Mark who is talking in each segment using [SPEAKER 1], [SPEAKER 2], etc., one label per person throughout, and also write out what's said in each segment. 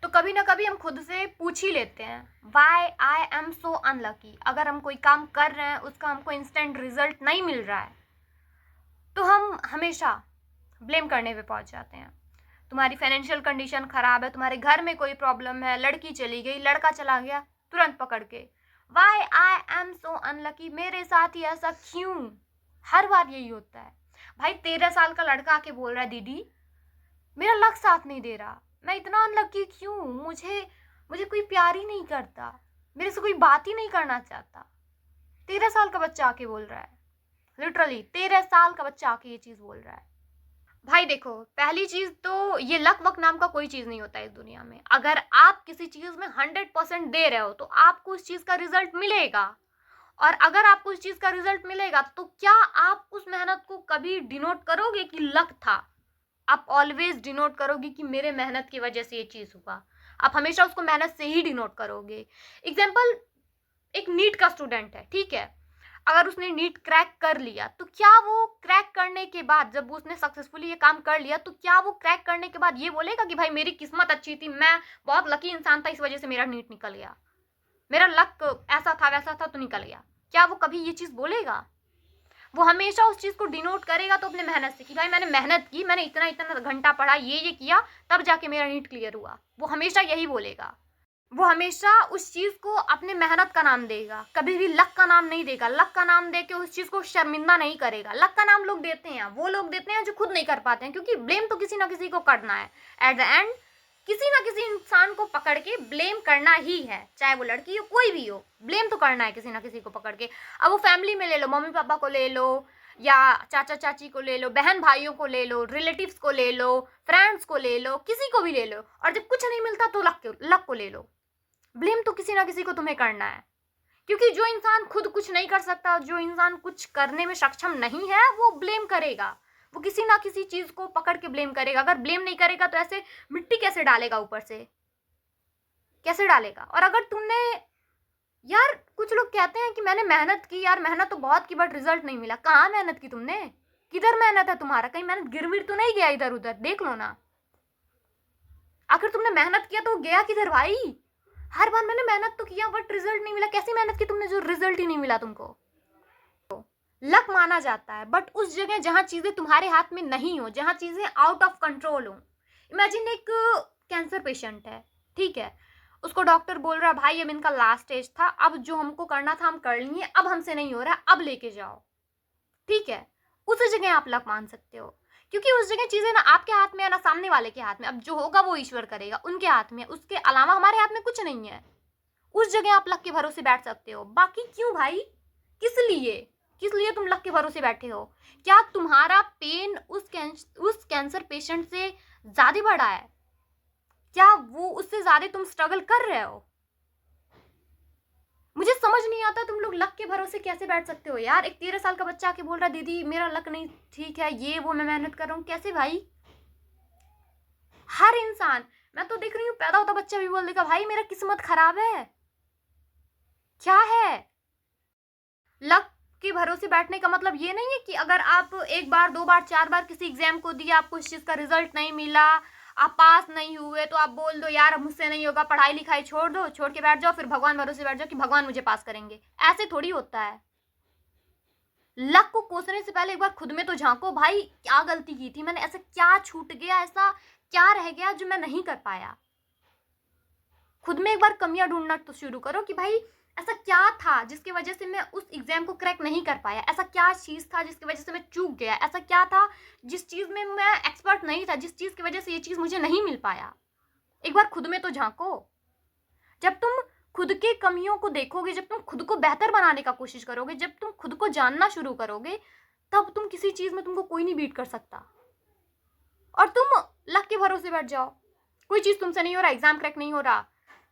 [SPEAKER 1] तो कभी ना कभी हम खुद से पूछ ही लेते हैं why I am so unlucky. अगर हम कोई काम कर रहे हैं, उसका हमको इंस्टेंट रिजल्ट नहीं मिल रहा है, तो हम हमेशा ब्लेम करने पे पहुंच जाते हैं। तुम्हारी फाइनेंशियल कंडीशन खराब है, तुम्हारे घर में कोई प्रॉब्लम है, लड़की चली गई, लड़का चला गया, तुरंत पकड़ के why I am so unlucky, मेरे साथ ही ऐसा क्यों। हर बार यही होता है। भाई 13 साल का लड़का आके बोल रहा है दीदी मेरा लक साथ नहीं दे रहा, मैं इतना अनलकी क्यों, मुझे मुझे कोई प्यार ही नहीं करता, मेरे से कोई बात ही नहीं करना चाहता। 13 साल का बच्चा आके बोल रहा है, लिटरली 13 साल का बच्चा आके ये चीज बोल रहा है। भाई देखो, पहली चीज तो ये लक वक नाम का कोई चीज नहीं होता इस दुनिया में। अगर आप किसी चीज में 100% दे रहे हो तो आपको उस चीज का रिजल्ट मिलेगा। और अगर आपको उस चीज का रिजल्ट मिलेगा तो क्या आप उस मेहनत को कभी डिनोट करोगे कि लक था? आप ऑलवेज डिनोट करोगे कि मेरे मेहनत की वजह से ये चीज हुआ। आप हमेशा उसको मेहनत से ही डिनोट करोगे। एग्जाम्पल, एक नीट का स्टूडेंट है, ठीक है, अगर उसने नीट क्रैक कर लिया तो क्या वो क्रैक करने के बाद, जब उसने सक्सेसफुली ये काम कर लिया, तो क्या वो क्रैक करने के बाद ये बोलेगा कि भाई मेरी किस्मत अच्छी थी, मैं बहुत लकी इंसान था, इस वजह से मेरा नीट निकल गया, मेरा लक ऐसा था वैसा था तो निकल गया? क्या वो कभी ये चीज बोलेगा? वो हमेशा उस चीज को डिनोट करेगा तो अपने मेहनत से, कि भाई मैंने मेहनत की, मैंने इतना इतना घंटा पढ़ा, ये किया, तब जाके मेरा नीट क्लियर हुआ। वो हमेशा यही बोलेगा। वो हमेशा उस चीज को अपने मेहनत का नाम देगा, कभी भी लक का नाम नहीं देगा। लक का नाम दे के उस चीज को शर्मिंदा नहीं करेगा। लक का नाम लोग देते हैं, वो लोग देते हैं जो खुद नहीं कर पाते हैं, क्योंकि ब्लेम तो किसी ना किसी को करना है। एट द एंड किसी ना किसी इंसान को पकड़ के ब्लेम करना ही है, चाहे वो लड़की हो कोई भी हो, ब्लेम तो करना है किसी ना किसी को पकड़ के। अब वो फैमिली में ले लो, मम्मी पापा को ले लो, या चाचा चाची को ले लो, बहन भाइयों को ले लो, रिलेटिव्स को ले लो, फ्रेंड्स को ले लो, किसी को भी ले लो। और जब कुछ नहीं मिलता तो लक को ले लो। ब्लेम तो किसी ना किसी को तुम्हें करना है, क्योंकि जो इंसान खुद कुछ नहीं कर सकता, जो इंसान कुछ करने में सक्षम नहीं है, वो ब्लेम करेगा। वो किसी ना किसी चीज को पकड़ के ब्लेम करेगा। अगर ब्लेम नहीं करेगा तो ऐसे मिट्टी कैसे डालेगा, ऊपर से कैसे डालेगा? और अगर तुमने, यार कुछ लोग कहते हैं कि मैंने मेहनत की, यार मेहनत तो बहुत की बट रिजल्ट नहीं मिला। कहाँ मेहनत की तुमने? किधर मेहनत है तुम्हारा? कहीं मेहनत गिरविर तो नहीं गया इधर उधर? देख लो ना, आखिर तुमने मेहनत किया तो गया किधर भाई? हर बार मैंने मेहनत तो किया बट रिजल्ट नहीं मिला। कैसी मेहनत की तुमने जो रिजल्ट ही नहीं मिला तुमको? लक माना जाता है, बट उस जगह जहां चीजें तुम्हारे हाथ में नहीं हो, जहां चीजें आउट ऑफ कंट्रोल हो। इमेजिन एक कैंसर पेशेंट है, ठीक है, उसको डॉक्टर बोल रहा है भाई अब इनका लास्ट स्टेज था, अब जो हमको करना था हम कर लिए, अब हमसे नहीं हो रहा, अब लेके जाओ, ठीक है। उस जगह आप लक मान सकते हो, क्योंकि उस जगह चीजें ना आपके हाथ में है ना सामने वाले के हाथ में। अब जो होगा वो ईश्वर करेगा, उनके हाथ में, उसके अलावा हमारे हाथ में कुछ नहीं है। उस जगह आप लक के भरोसे बैठ सकते हो। बाकी क्यों भाई, किस लिए, किस लिए तुम लक के भरोसे बैठे हो? क्या तुम्हारा पेन उस कैंसर पेशेंट से ज्यादा बड़ा है? क्या वो उससे ज्यादा तुम स्ट्रगल कर रहे हो? मुझे समझ नहीं आता तुम लोग लक के भरोसे कैसे बैठ सकते हो यार। एक 13 साल का बच्चा आके बोल रहा है दीदी मेरा लक नहीं ठीक है, ये वो, मैं मेहनत कर रहा हूँ। कैसे भाई? हर इंसान, मैं तो देख रही हूँ पैदा होता बच्चा भी बोल देगा भाई मेरा किस्मत खराब है। क्या है? लक के भरोसे बैठने का मतलब ये नहीं है कि अगर आप एक बार, दो बार, चार बार किसी एग्जाम को दिया, आपको इस चीज का रिजल्ट नहीं मिला, आप पास नहीं हुए, तो आप बोल दो यार मुझसे नहीं होगा, पढ़ाई लिखाई छोड़ दो, छोड़ के बैठ जाओ, फिर भगवान भरोसे बैठ जाओ कि भगवान मुझे पास करेंगे। ऐसे थोड़ी होता है। लक को कोसने से पहले एक बार खुद में तो झांको भाई, क्या गलती की थी मैंने, ऐसा क्या छूट गया, ऐसा क्या रह गया जो मैं नहीं कर पाया। खुद में एक बार कमियां ढूंढना तो शुरू करो कि भाई ऐसा क्या था जिसकी वजह से मैं उस एग्जाम को क्रैक नहीं कर पाया, ऐसा क्या चीज था जिसकी वजह से मैं चूक गया, ऐसा क्या था जिस चीज में मैं एक्सपर्ट नहीं था, जिस चीज की वजह से ये चीज मुझे नहीं मिल पाया। एक बार खुद में तो झांको। जब तुम खुद के कमियों को देखोगे, जब तुम खुद को बेहतर बनाने का कोशिश करोगे, जब तुम खुद को जानना शुरू करोगे, तब तुम किसी चीज में तुमको कोई नहीं बीट कर सकता। और तुम लक के भरोसे बैठ जाओ, कोई चीज तुमसे नहीं हो रहा, एग्जाम क्रैक नहीं हो रहा,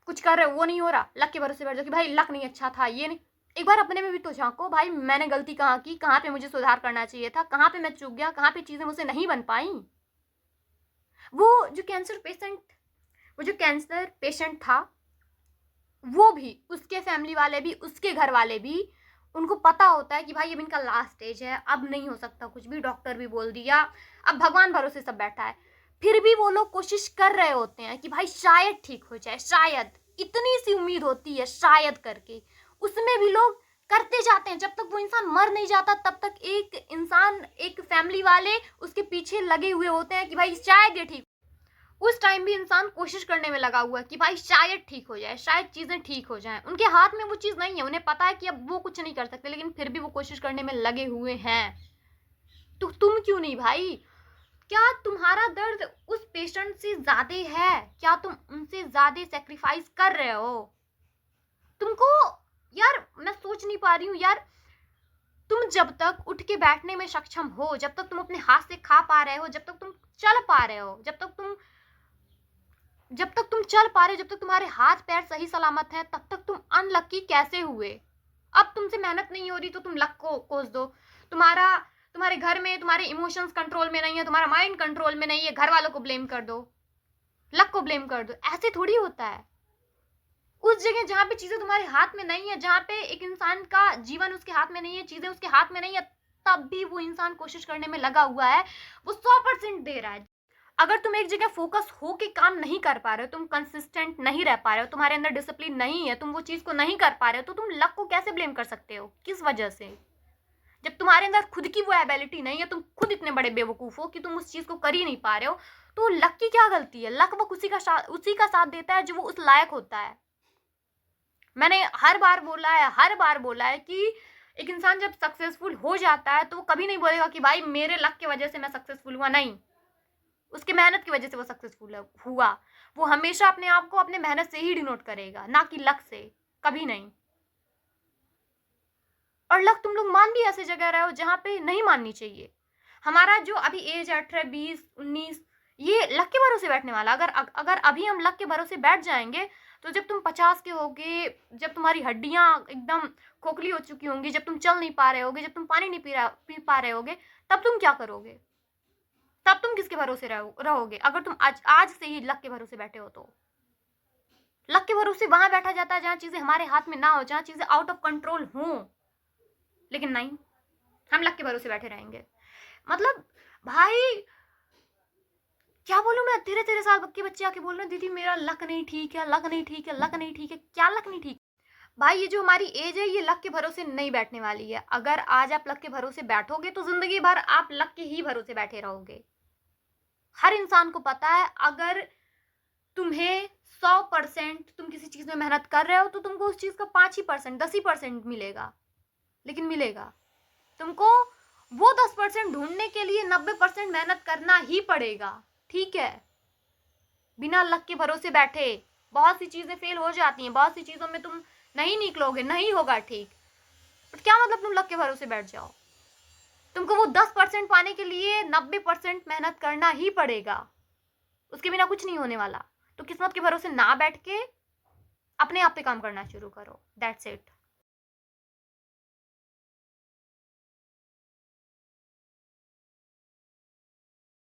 [SPEAKER 1] कुछ कर रहे हो वो नहीं हो रहा, लक के भरोसे बैठ जाओ कि भाई लक नहीं अच्छा था, ये नहीं। एक बार अपने में भी तो झांको भाई, मैंने गलती कहाँ की, कहाँ पे मुझे सुधार करना चाहिए था, कहाँ पे मैं चूक गया, कहाँ पे चीजें मुझसे नहीं बन पाई। वो जो कैंसर पेशेंट था, वो भी, उसके फैमिली वाले भी, उसके घर वाले भी, उनको पता होता है कि भाई अब इनका लास्ट स्टेज है, अब नहीं हो सकता कुछ भी, डॉक्टर भी बोल दिया, अब भगवान भरोसे सब बैठा है। फिर भी वो लोग कोशिश कर रहे होते हैं कि भाई शायद ठीक हो जाए, शायद, इतनी सी उम्मीद होती है शायद करके, उसमें भी लोग करते जाते हैं। जब तक वो इंसान मर नहीं जाता तब तक एक इंसान, एक फैमिली वाले उसके पीछे लगे हुए होते हैं कि भाई शायद ये ठीक। उस टाइम भी इंसान कोशिश करने में लगा हुआ है कि भाई शायद ठीक हो जाए, शायद चीजें ठीक हो जाएं। उनके हाथ में वो चीज नहीं है, उन्हें पता है कि अब वो कुछ नहीं कर सकते, लेकिन फिर भी वो कोशिश करने में लगे हुए हैं। तो तुम क्यों नहीं भाई? क्या तुम्हारा दर्द उस पेशेंट से ज्यादा है? क्या तुम उनसे ज्यादा सेक्रीफाइस कर रहे हो? तुमको यार, मैं सोच नहीं पा रही हूँ यार, तुम जब तक उठ के बैठने में सक्षम हो, जब तक तुम अपने हाथ से खा पा रहे हो, जब तक तुम चल पा रहे हो, जब तक तुम चल पा रहे हो, जब तक तुम्हारे हाथ पैर सही सलामत हैं, तब तक तुम अनलक्की कैसे हुए? अब तुमसे मेहनत नहीं हो रही तो तुम लक को कोस दो। तुम्हारे घर में तुम्हारे इमोशंस कंट्रोल में नहीं है, तुम्हारा माइंड कंट्रोल में नहीं है, घर वालों को ब्लेम कर दो, लक को ब्लेम कर दो। ऐसे थोड़ी होता है। उस जगह जहां पे चीजें तुम्हारे हाथ में नहीं है, जहां पे एक इंसान का जीवन उसके हाथ में नहीं है, चीजें उसके हाथ में नहीं है, तब भी वो इंसान कोशिश करने में लगा हुआ है, वो 100% दे रहा है। अगर तुम एक जगह फोकस हो के काम नहीं कर पा रहे हो, तुम कंसिस्टेंट नहीं रह पा रहे हो, तुम्हारे अंदर डिसिप्लिन नहीं है, तुम वो चीज को नहीं कर पा रहे हो, तो तुम लक को कैसे ब्लेम कर सकते हो? किस वजह से? जब तुम्हारे अंदर खुद की वो एबिलिटी नहीं है, तुम खुद इतने बड़े बेवकूफ हो कि तुम उस चीज को कर ही नहीं पा रहे हो, तो लक की क्या गलती है? लक वो उसी का साथ देता है जो वो उस लायक होता है। मैंने हर बार बोला है कि एक इंसान जब सक्सेसफुल हो जाता है तो वो कभी नहीं बोलेगा कि भाई मेरे लक की वजह से मैं सक्सेसफुल हुआ। नहीं, उसके मेहनत की वजह से वो सक्सेसफुल हुआ। वो हमेशा अपने आप को अपने मेहनत से ही डिनोट करेगा, ना कि लक से, कभी नहीं। और लक तुम लोग मान भी ऐसे जगह रहे हो जहां पे नहीं माननी चाहिए। हमारा जो अभी एज 18, 20, 19, ये लक के भरोसे बैठने वाला। अगर अभी हम लक के भरोसे बैठ जाएंगे तो जब तुम 50 के होगे, जब तुम्हारी हड्डियां एकदम खोखली हो चुकी होंगी, जब तुम चल नहीं पा रहे होगे, जब तुम पानी नहीं पी पा रहे होगे, तब तुम क्या करोगे? तब तुम किसके भरोसे रहोगे? अगर तुम आज से ही लक के भरोसे बैठे हो तो। लक के भरोसे वहां बैठा जाता है जहां चीजें हमारे हाथ में ना हो, जहां चीजें आउट ऑफ कंट्रोल हो। लेकिन नहीं, हम लक के भरोसे बैठे रहेंगे। मतलब भाई क्या बोलूं मैं, 13-13 साल के बच्चे आके बोल रहे हैं दीदी मेरा लक नहीं ठीक है, लक नहीं ठीक है, लक नहीं ठीक है। क्या लक नहीं ठीक? भाई ये जो हमारी एज है ये लक के भरोसे नहीं बैठने वाली है। अगर आज आप लक के भरोसे बैठोगे तो जिंदगी भर आप लक के ही भरोसे बैठे रहोगे। हर इंसान को पता है अगर तुम्हें 100% तुम किसी चीज में मेहनत कर रहे हो तो तुमको उस चीज का 5% 10% मिलेगा, लेकिन मिलेगा। तुमको वो 10% ढूंढने के लिए 90% मेहनत करना ही पड़ेगा। ठीक है, बिना लक के भरोसे बैठे बहुत सी चीजें फेल हो जाती हैं, बहुत सी चीजों में तुम नहीं निकलोगे, नहीं होगा ठीक। बट क्या मतलब तुम लक के भरोसे बैठ जाओ? तुमको वो 10% पाने के लिए 90% मेहनत करना ही पड़ेगा, उसके बिना कुछ नहीं होने वाला। तो किस्मत के भरोसे ना बैठ के अपने आप पे काम करना शुरू करो। That's it.